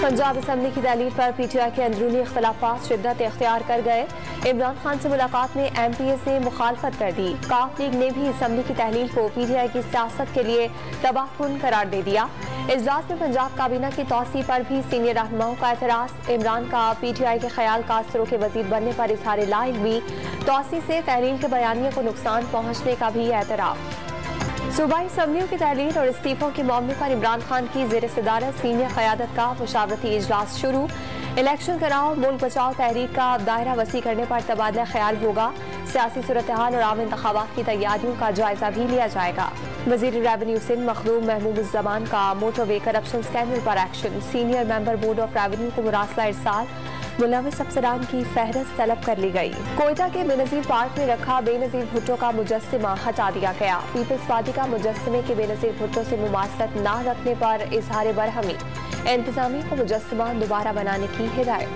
Punjab assembly की तहलील पर PTI के अंदरूनी इख्तलाफात शिद्दत इख्तियार कर गए। इमरान खान से मुलाकात में MPS ने मुखालफत कर दी। काफ लीग ने भी असम्बली की तहलील को PTI की सियासत के लिए तबाहकुन करार दे दिया। इजलास में पंजाब काबीना की तौसी पर भी सीनियर रहनुमाओं का एतराज। इमरान का PTI के ख्याल कासरों के वजीर बनने पर इजहार लाइल्मी। तौसी से तहलील के बयानिए को नुकसान पहुँचने का भी एतराफ। सूबाई असम्बलियों की तहलील और इस्तीफों के मामले पर इमरान खान की ज़ेर सदारत सीनियर क़यादत का मुशावरती इजलास शुरू। इलेक्शन कराओ मुल्क बचाओ तहरीक का दायरा वसी करने पर तबादला ख्याल होगा। सियासी सूरत हाल और आम इंतखाबात की तैयारियों का जायजा भी लिया जाएगा। वज़ीर रेवेन्यू सिंध मखदूम महमूद-उज़्ज़मान का मोटरवे करप्शन स्कैंडल पर action. Senior member board of revenue को मुरासला इरसाल। मुलविस अफसरान की फहरिस्त तलब कर ली गई। कोयटा के बेनज़ीर पार्क में रखा बेनज़ीर भुट्टो का मुजस्समा हटा दिया गया। पीपल्स पार्टी का मुजस्समे के बेनज़ीर भुट्टो से मुमासलत न रखने पर इजहार बरहमी। इंतजामिया को मुजस्समा दोबारा बनाने की हिदायत।